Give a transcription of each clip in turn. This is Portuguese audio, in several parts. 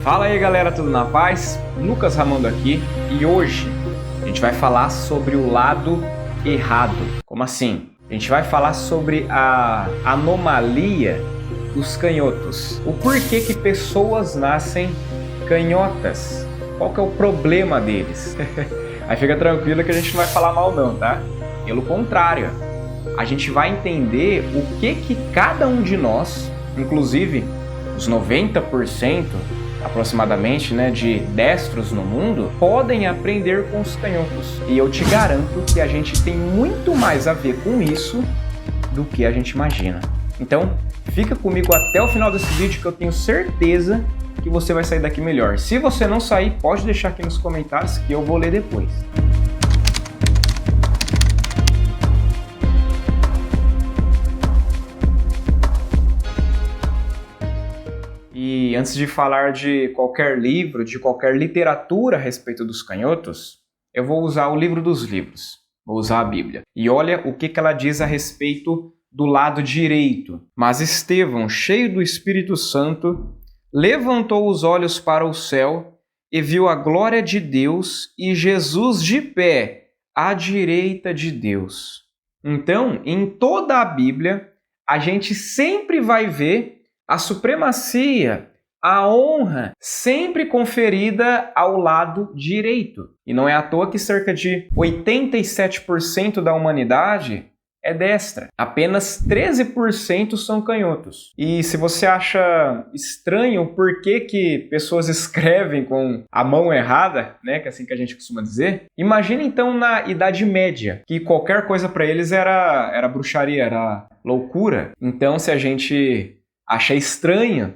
Fala aí galera, tudo na paz? Lucas Ramando aqui e hoje a gente vai falar sobre o lado errado. Como assim? A gente vai falar sobre a anomalia dos canhotos. O porquê que pessoas nascem canhotas. Qual que é o problema deles? Aí fica tranquilo que a gente não vai falar mal não, tá? Pelo contrário, a gente vai entender o que cada um de nós, inclusive os 90%, aproximadamente, de destros no mundo, podem aprender com os canhotos. E eu te garanto que a gente tem muito mais a ver com isso do que a gente imagina. Então, fica comigo até o final desse vídeo que eu tenho certeza que você vai sair daqui melhor. Se você não sair, pode deixar aqui nos comentários que eu vou ler depois. E antes de falar de qualquer livro, de qualquer literatura a respeito dos canhotos, eu vou usar o livro dos livros, vou usar a Bíblia. E olha o que ela diz a respeito do lado direito. Mas Estevão, cheio do Espírito Santo, levantou os olhos para o céu e viu a glória de Deus e Jesus de pé à direita de Deus. Então, em toda a Bíblia, a gente sempre vai ver a supremacia, a honra, sempre conferida ao lado direito. E não é à toa que cerca de 87% da humanidade é destra. Apenas 13% são canhotos. E se você acha estranho o porquê que pessoas escrevem com a mão errada, que é assim que a gente costuma dizer, imagine então na Idade Média, que qualquer coisa para eles era bruxaria, era loucura. Então se a gente acha estranho,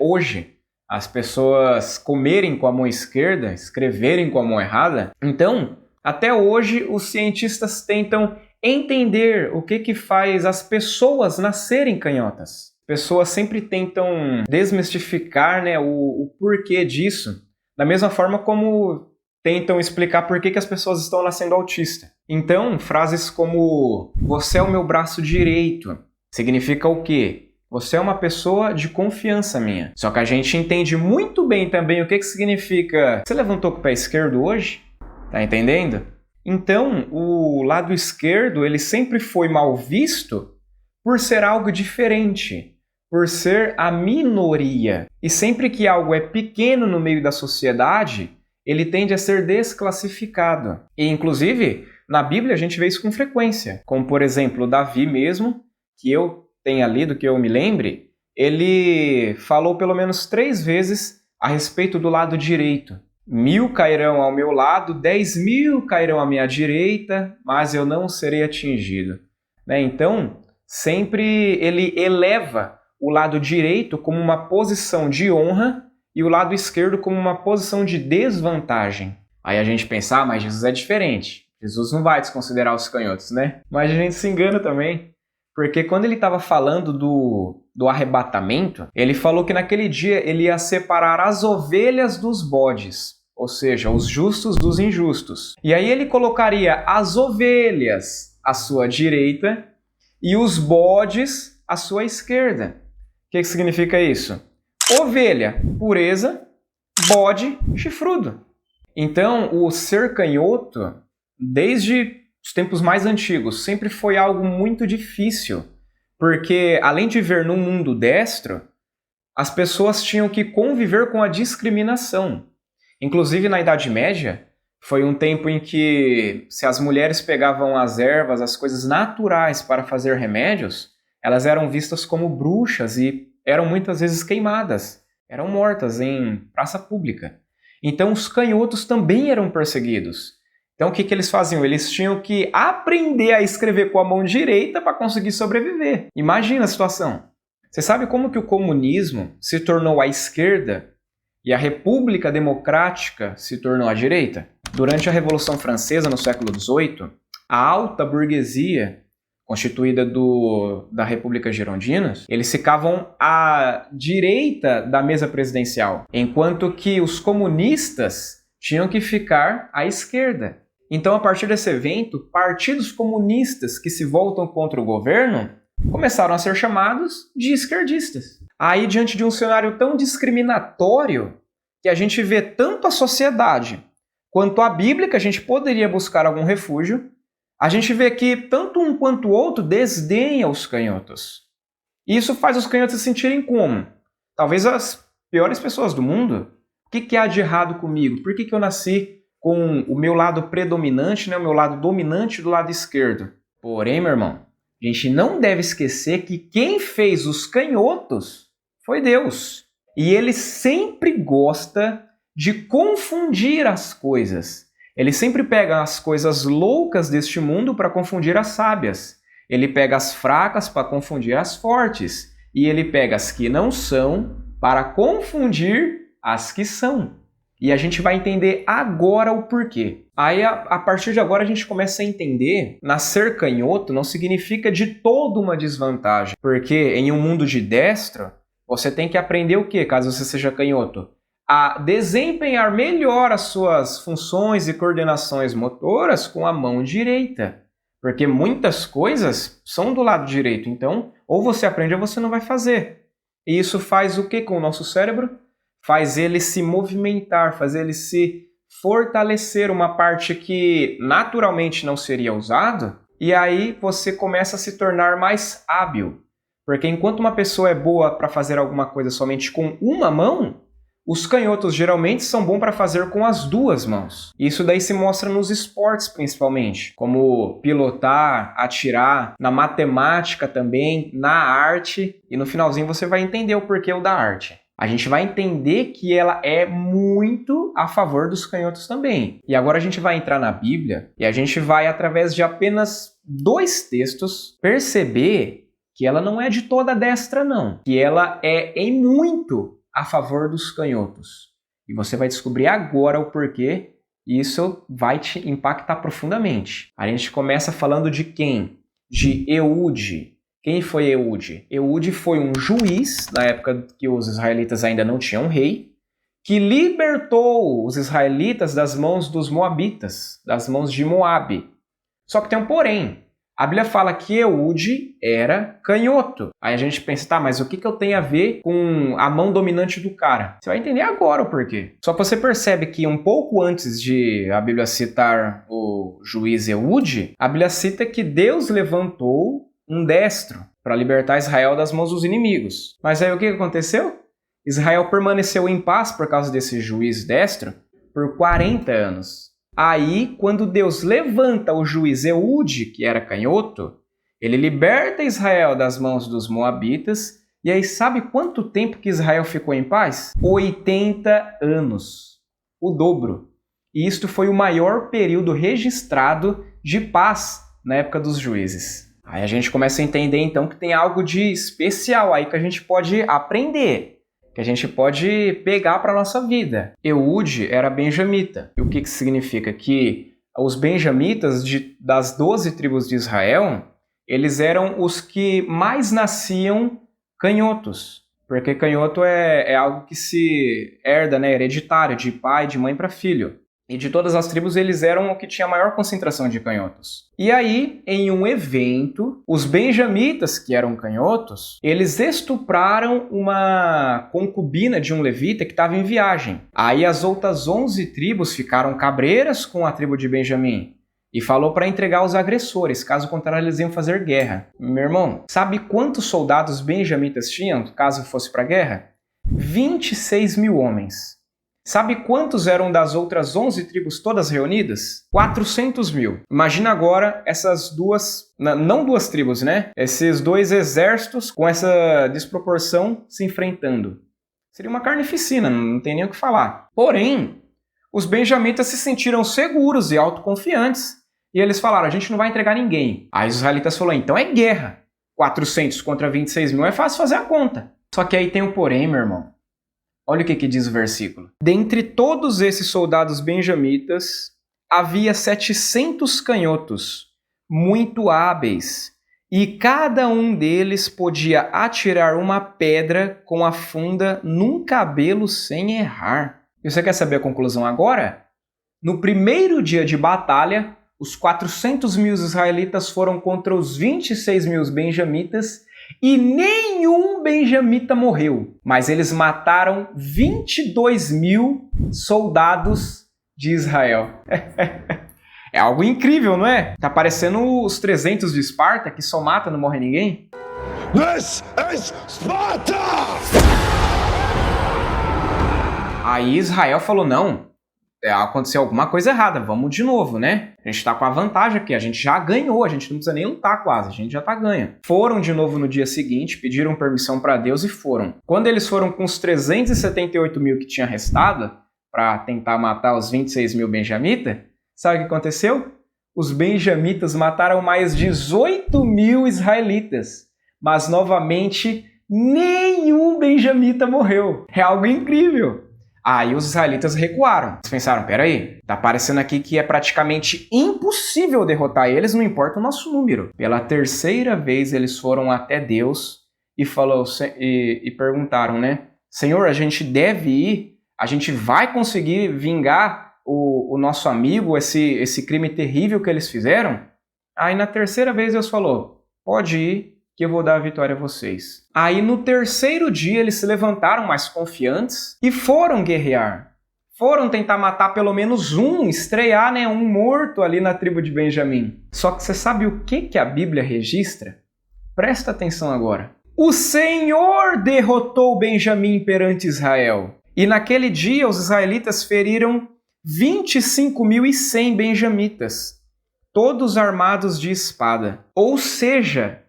hoje, as pessoas comerem com a mão esquerda, escreverem com a mão errada. Então, até hoje, os cientistas tentam entender o que faz as pessoas nascerem canhotas. Pessoas sempre tentam desmistificar, o porquê disso, da mesma forma como tentam explicar por que as pessoas estão nascendo autistas. Então, frases como "você é o meu braço direito" significa o quê? Você é uma pessoa de confiança minha. Só que a gente entende muito bem também o que significa "você levantou com o pé esquerdo hoje?" Tá entendendo? Então, o lado esquerdo, ele sempre foi mal visto por ser algo diferente, por ser a minoria. E sempre que algo é pequeno no meio da sociedade, ele tende a ser desclassificado. E, inclusive, na Bíblia a gente vê isso com frequência. Como, por exemplo, Davi mesmo, que eu tenha lido, que eu me lembre, ele falou pelo menos 3 vezes a respeito do lado direito. 1000 cairão ao meu lado, 10.000 cairão à minha direita, mas eu não serei atingido. Então, sempre ele eleva o lado direito como uma posição de honra e o lado esquerdo como uma posição de desvantagem. Aí a gente pensa, mas Jesus é diferente. Jesus não vai desconsiderar os canhotos, Mas a gente se engana também. Porque quando ele estava falando do arrebatamento, ele falou que naquele dia ele ia separar as ovelhas dos bodes, ou seja, os justos dos injustos. E aí ele colocaria as ovelhas à sua direita e os bodes à sua esquerda. O que significa isso? Ovelha, pureza, bode, chifrudo. Então, o ser canhoto, desde os tempos mais antigos, sempre foi algo muito difícil, porque além de viver num mundo destro, as pessoas tinham que conviver com a discriminação. Inclusive na Idade Média, foi um tempo em que se as mulheres pegavam as ervas, as coisas naturais para fazer remédios, elas eram vistas como bruxas e eram muitas vezes queimadas, eram mortas em praça pública. Então os canhotos também eram perseguidos. Então o que eles faziam? Eles tinham que aprender a escrever com a mão direita para conseguir sobreviver. Imagina a situação. Você sabe como que o comunismo se tornou à esquerda e a República Democrática se tornou à direita? Durante a Revolução Francesa, no século XVIII, a alta burguesia, constituída da República Girondinas, eles ficavam à direita da mesa presidencial, enquanto que os comunistas tinham que ficar à esquerda. Então, a partir desse evento, partidos comunistas que se voltam contra o governo começaram a ser chamados de esquerdistas. Aí, diante de um cenário tão discriminatório, que a gente vê tanto a sociedade quanto a Bíblia, que a gente poderia buscar algum refúgio, a gente vê que tanto um quanto o outro desdenha os canhotos. E isso faz os canhotos se sentirem como? Talvez as piores pessoas do mundo. O que há de errado comigo? Por que eu nasci com o meu lado predominante, né, o meu lado dominante do lado esquerdo? Porém, meu irmão, a gente não deve esquecer que quem fez os canhotos foi Deus. E ele sempre gosta de confundir as coisas. Ele sempre pega as coisas loucas deste mundo para confundir as sábias. Ele pega as fracas para confundir as fortes. E ele pega as que não são para confundir as que são. E a gente vai entender agora o porquê. Aí, a partir de agora, a gente começa a entender, nascer canhoto não significa de toda uma desvantagem. Porque em um mundo de destro, você tem que aprender o quê, caso você seja canhoto? A desempenhar melhor as suas funções e coordenações motoras com a mão direita. Porque muitas coisas são do lado direito. Então, ou você aprende ou você não vai fazer. E isso faz o quê com o nosso cérebro? Faz ele se movimentar, faz ele se fortalecer, uma parte que naturalmente não seria usado, e aí você começa a se tornar mais hábil. Porque enquanto uma pessoa é boa para fazer alguma coisa somente com uma mão, os canhotos geralmente são bons para fazer com as duas mãos. Isso daí se mostra nos esportes principalmente, como pilotar, atirar, na matemática também, na arte, e no finalzinho você vai entender o porquê da arte. A gente vai entender que ela é muito a favor dos canhotos também. E agora a gente vai entrar na Bíblia e a gente vai, através de apenas 2 textos, perceber que ela não é de toda destra, não. Que ela é em muito a favor dos canhotos. E você vai descobrir agora o porquê, e isso vai te impactar profundamente. A gente começa falando de quem? De Eude. Quem foi Eude? Eude foi um juiz, na época que os israelitas ainda não tinham rei, que libertou os israelitas das mãos dos moabitas, das mãos de Moabe. Só que tem um porém. A Bíblia fala que Eude era canhoto. Aí a gente pensa, tá, mas o que eu tenho a ver com a mão dominante do cara? Você vai entender agora o porquê. Só que você percebe que um pouco antes de a Bíblia citar o juiz Eude, a Bíblia cita que Deus levantou um destro para libertar Israel das mãos dos inimigos. Mas aí o que aconteceu? Israel permaneceu em paz por causa desse juiz destro por 40 anos. Aí, quando Deus levanta o juiz Eude, que era canhoto, ele liberta Israel das mãos dos moabitas. E aí, sabe quanto tempo que Israel ficou em paz? 80 anos. O dobro. E isto foi o maior período registrado de paz na época dos juízes. Aí a gente começa a entender, então, que tem algo de especial aí que a gente pode aprender, que a gente pode pegar para a nossa vida. Eude era benjamita. E o que significa? Que os benjamitas das 12 tribos de Israel, eles eram os que mais nasciam canhotos. Porque canhoto é algo que se herda, né, hereditário, de pai, de mãe para filho. E de todas as tribos, eles eram o que tinha a maior concentração de canhotos. E aí, em um evento, os benjamitas, que eram canhotos, eles estupraram uma concubina de um levita que estava em viagem. Aí as outras 11 tribos ficaram cabreiras com a tribo de Benjamim e falou para entregar os agressores, caso contrário eles iam fazer guerra. Meu irmão, sabe quantos soldados benjamitas tinham, caso fosse para a guerra? 26 mil homens. Sabe quantos eram das outras 11 tribos todas reunidas? 400 mil. Imagina agora essas não duas tribos, né? Esses 2 exércitos com essa desproporção se enfrentando. Seria uma carnificina, não tem nem o que falar. Porém, os benjamitas se sentiram seguros e autoconfiantes. E eles falaram, a gente não vai entregar ninguém. Aí os israelitas falaram, então é guerra. 400 contra 26 mil é fácil fazer a conta. Só que aí tem um porém, meu irmão. Olha o que diz o versículo. Dentre todos esses soldados benjamitas, havia 700 canhotos, muito hábeis, e cada um deles podia atirar uma pedra com a funda num cabelo sem errar. E você quer saber a conclusão agora? No primeiro dia de batalha, os 400 mil israelitas foram contra os 26 mil benjamitas, e nenhum benjamita morreu, mas eles mataram 22 mil soldados de Israel. É algo incrível, não é? Tá parecendo os 300 de Esparta, que só mata, não morre ninguém. This is Sparta! Aí Israel falou, não, aconteceu alguma coisa errada, vamos de novo, né? A gente tá com a vantagem aqui, a gente já ganhou, a gente não precisa nem lutar quase, a gente já tá ganho. Foram de novo no dia seguinte, pediram permissão para Deus e foram. Quando eles foram com os 378 mil que tinha restado, para tentar matar os 26 mil benjamitas, sabe o que aconteceu? Os benjamitas mataram mais 18 mil israelitas, mas novamente nenhum benjamita morreu. É algo incrível. Aí os israelitas recuaram. Eles pensaram, peraí, tá parecendo aqui que é praticamente impossível derrotar eles, não importa o nosso número. Pela terceira vez eles foram até Deus e perguntaram, né? Senhor, a gente deve ir? A gente vai conseguir vingar o nosso amigo, esse crime terrível que eles fizeram? Aí na terceira vez Deus falou, pode ir, que eu vou dar a vitória a vocês. Aí no terceiro dia eles se levantaram mais confiantes e foram guerrear. Foram tentar matar pelo menos um, estrear, né, um morto ali na tribo de Benjamim. Só que você sabe o que a Bíblia registra? Presta atenção agora. O Senhor derrotou Benjamim perante Israel. E naquele dia os israelitas feriram 25.100 benjamitas, todos armados de espada. Ou seja,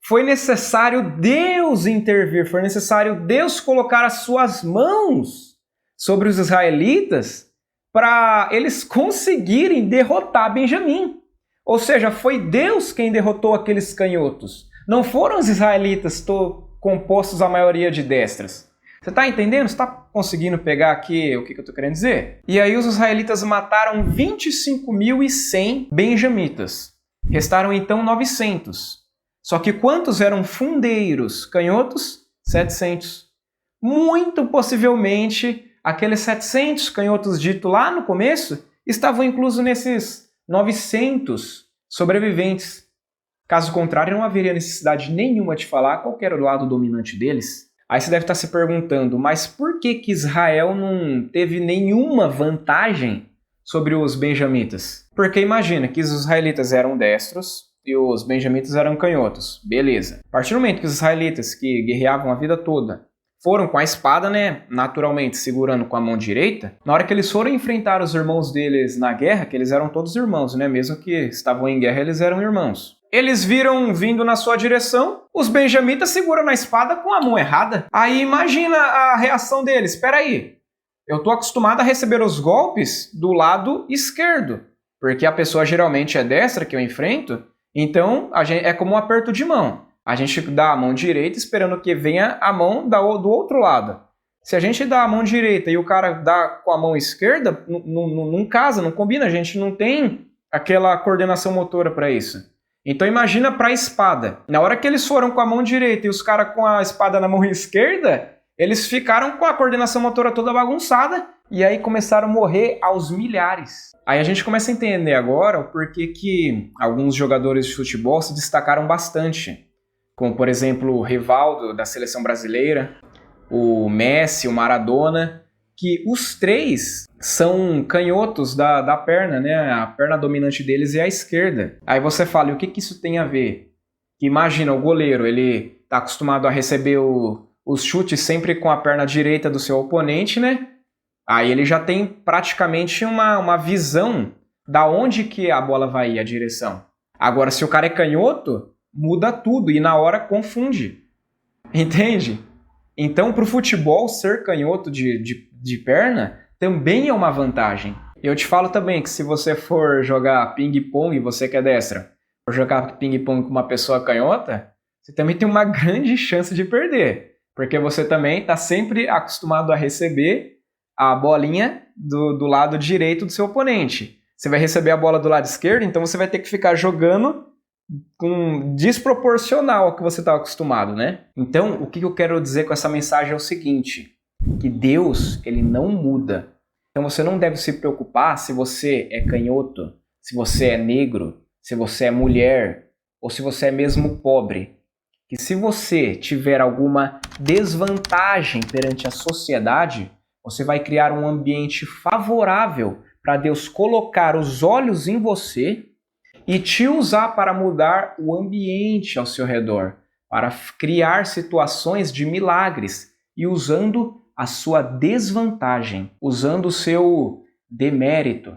foi necessário Deus intervir, foi necessário Deus colocar as suas mãos sobre os israelitas para eles conseguirem derrotar Benjamim. Ou seja, foi Deus quem derrotou aqueles canhotos. Não foram os israelitas compostos a maioria de destras. Você está entendendo? Você está conseguindo pegar aqui o que eu estou querendo dizer? E aí os israelitas mataram 25.100 benjamitas. Restaram então 900. Só que quantos eram fundeiros canhotos? 700. Muito possivelmente, aqueles 700 canhotos dito lá no começo estavam inclusos nesses 900 sobreviventes. Caso contrário, não haveria necessidade nenhuma de falar qual era o lado dominante deles. Aí você deve estar se perguntando, mas por que Israel não teve nenhuma vantagem sobre os benjamitas? Porque imagina que os israelitas eram destros e os benjamitas eram canhotos. Beleza. A partir do momento que os israelitas, que guerreavam a vida toda, foram com a espada, né, naturalmente segurando com a mão direita, na hora que eles foram enfrentar os irmãos deles na guerra, que eles eram todos irmãos, né, mesmo que estavam em guerra, eles eram irmãos. Eles viram vindo na sua direção, os benjamitas seguram na espada com a mão errada. Aí imagina a reação deles. Espera aí, eu tô acostumado a receber os golpes do lado esquerdo, porque a pessoa geralmente é destra que eu enfrento, então é como um aperto de mão. A gente dá a mão direita esperando que venha a mão do outro lado. Se a gente dá a mão direita e o cara dá com a mão esquerda, não casa, não combina, a gente não tem aquela coordenação motora para isso. Então imagina para a espada. Na hora que eles foram com a mão direita e os caras com a espada na mão esquerda, eles ficaram com a coordenação motora toda bagunçada e aí começaram a morrer aos milhares. Aí a gente começa a entender agora o porquê que alguns jogadores de futebol se destacaram bastante. Como, por exemplo, o Rivaldo da seleção brasileira, o Messi, o Maradona, que os três são canhotos da perna, né? A perna dominante deles é a esquerda. Aí você fala, e o que isso tem a ver? Que imagina, o goleiro, ele está acostumado a receber os chutes sempre com a perna direita do seu oponente, né? Aí ele já tem praticamente uma visão da onde que a bola vai ir, a direção. Agora, se o cara é canhoto, muda tudo e na hora confunde. Entende? Então, para o futebol, ser canhoto de perna também é uma vantagem. Eu te falo também que se você for jogar ping-pong, você que é destra, for jogar ping-pong com uma pessoa canhota, você também tem uma grande chance de perder. Porque você também está sempre acostumado a receber a bolinha do lado direito do seu oponente. Você vai receber a bola do lado esquerdo, então você vai ter que ficar jogando desproporcional ao que você está acostumado, né? Então, o que eu quero dizer com essa mensagem é o seguinte, que Deus, ele não muda. Então você não deve se preocupar se você é canhoto, se você é negro, se você é mulher, ou se você é mesmo pobre. que se você tiver alguma desvantagem perante a sociedade, você vai criar um ambiente favorável para Deus colocar os olhos em você e te usar para mudar o ambiente ao seu redor, para criar situações de milagres e usando a sua desvantagem, usando o seu demérito.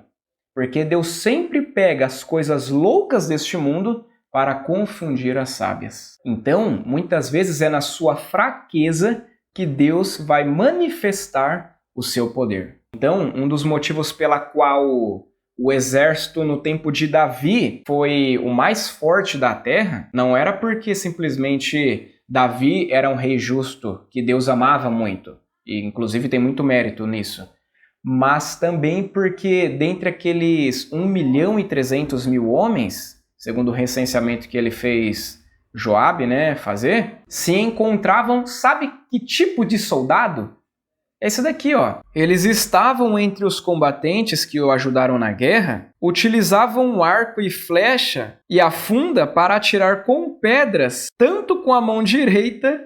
Porque Deus sempre pega as coisas loucas deste mundo para confundir as sábias. Então, muitas vezes é na sua fraqueza que Deus vai manifestar o seu poder. Então, um dos motivos pela qual o exército no tempo de Davi foi o mais forte da terra não era porque simplesmente Davi era um rei justo, que Deus amava muito, e inclusive tem muito mérito nisso, mas também porque dentre aqueles 1.300.000 homens, segundo o recenseamento que ele fez Joabe, fazer, se encontravam, sabe que tipo de soldado? Esse daqui, ó. Eles estavam entre os combatentes que o ajudaram na guerra, utilizavam o arco e flecha e a funda para atirar com pedras, tanto com a mão direita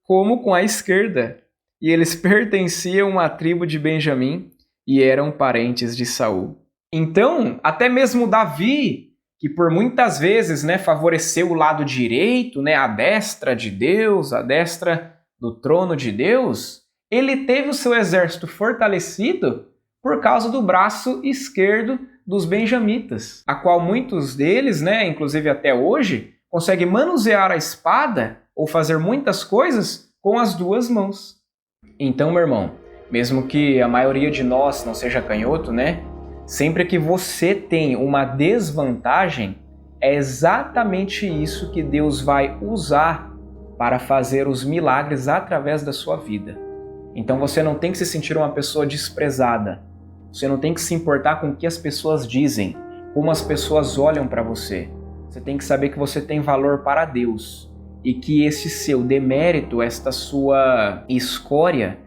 como com a esquerda. E eles pertenciam à tribo de Benjamim e eram parentes de Saul. Então, até mesmo Davi, que por muitas vezes favoreceu o lado direito, a destra de Deus, a destra do trono de Deus, ele teve o seu exército fortalecido por causa do braço esquerdo dos benjamitas, a qual muitos deles, inclusive até hoje, conseguem manusear a espada ou fazer muitas coisas com as duas mãos. Então, meu irmão, mesmo que a maioria de nós não seja canhoto, sempre que você tem uma desvantagem, é exatamente isso que Deus vai usar para fazer os milagres através da sua vida. Então você não tem que se sentir uma pessoa desprezada. Você não tem que se importar com o que as pessoas dizem, como as pessoas olham para você. Você tem que saber que você tem valor para Deus e que esse seu demérito, esta sua escória,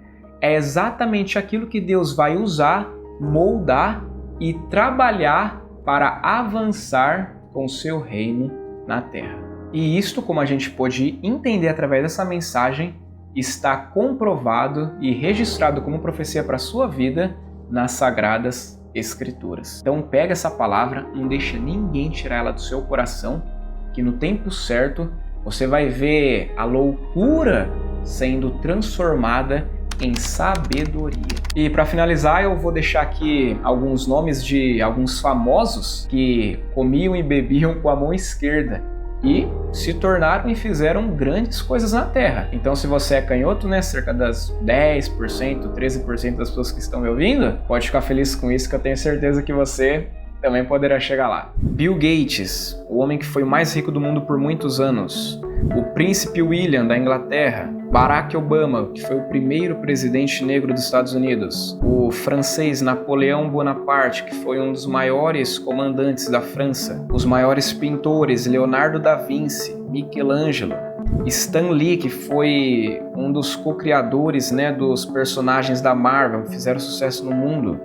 é exatamente aquilo que Deus vai usar, moldar e trabalhar para avançar com o seu reino na terra. E isto, como a gente pode entender através dessa mensagem, está comprovado e registrado como profecia para a sua vida nas Sagradas Escrituras. Então pega essa palavra, não deixa ninguém tirar ela do seu coração, que no tempo certo você vai ver a loucura sendo transformada em sabedoria. E para finalizar, eu vou deixar aqui alguns nomes de alguns famosos que comiam e bebiam com a mão esquerda e se tornaram e fizeram grandes coisas na Terra. Então, se você é canhoto, cerca das 10%, 13% das pessoas que estão me ouvindo, pode ficar feliz com isso, que eu tenho certeza que você também poderá chegar lá. Bill Gates, o homem que foi o mais rico do mundo por muitos anos. O príncipe William da Inglaterra. Barack Obama, que foi o primeiro presidente negro dos Estados Unidos. O francês Napoleão Bonaparte, que foi um dos maiores comandantes da França. Os maiores pintores, Leonardo da Vinci, Michelangelo. Stan Lee, que foi um dos co-criadores dos personagens da Marvel, que fizeram sucesso no mundo.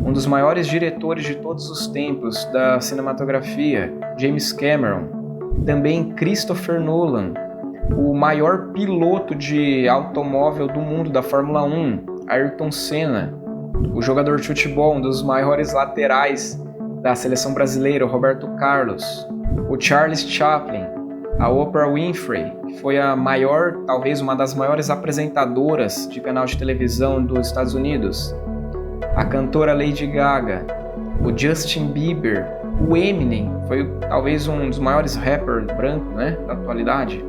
Um dos maiores diretores de todos os tempos da cinematografia, James Cameron. Também Christopher Nolan, o maior piloto de automóvel do mundo da Fórmula 1, Ayrton Senna. O jogador de futebol, um dos maiores laterais da seleção brasileira, Roberto Carlos. O Charles Chaplin, a Oprah Winfrey, que foi a maior, talvez uma das maiores apresentadoras de canal de televisão dos Estados Unidos. A cantora Lady Gaga, o Justin Bieber, o Eminem, foi talvez um dos maiores rappers brancos da atualidade.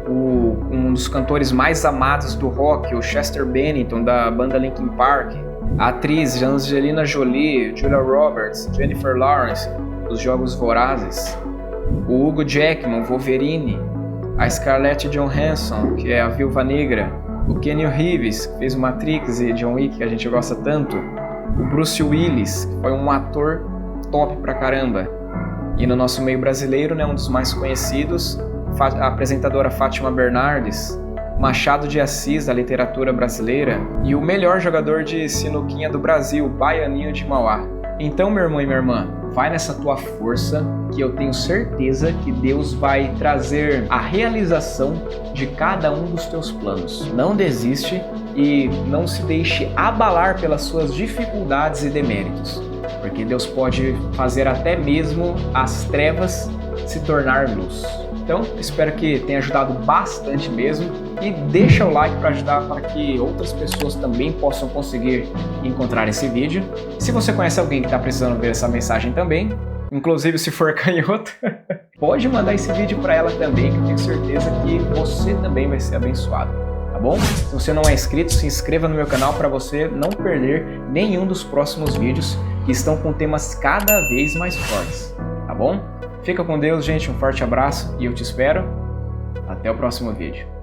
Um dos cantores mais amados do rock, o Chester Bennington, da banda Linkin Park. A atriz Angelina Jolie, Julia Roberts, Jennifer Lawrence, dos Jogos Vorazes. O Hugh Jackman, Wolverine. A Scarlett Johansson, que é a Viúva Negra. O Keanu Reeves, que fez o Matrix e John Wick, que a gente gosta tanto. O Bruce Willis, que foi um ator top pra caramba. E no nosso meio brasileiro, um dos mais conhecidos, a apresentadora Fátima Bernardes, Machado de Assis, da literatura brasileira, e o melhor jogador de sinuquinha do Brasil, Baianinho de Mauá. Então, meu irmão e minha irmã, vai nessa tua força, que eu tenho certeza que Deus vai trazer a realização de cada um dos teus planos. Não desiste e não se deixe abalar pelas suas dificuldades e deméritos, porque Deus pode fazer até mesmo as trevas se tornar luz. Então, espero que tenha ajudado bastante mesmo e deixa o like para ajudar para que outras pessoas também possam conseguir encontrar esse vídeo. Se você conhece alguém que está precisando ver essa mensagem também, inclusive se for canhoto, pode mandar esse vídeo para ela também, que eu tenho certeza que você também vai ser abençoado, tá bom? Se você não é inscrito, se inscreva no meu canal para você não perder nenhum dos próximos vídeos que estão com temas cada vez mais fortes, tá bom? Fica com Deus, gente, um forte abraço e eu te espero. Até o próximo vídeo.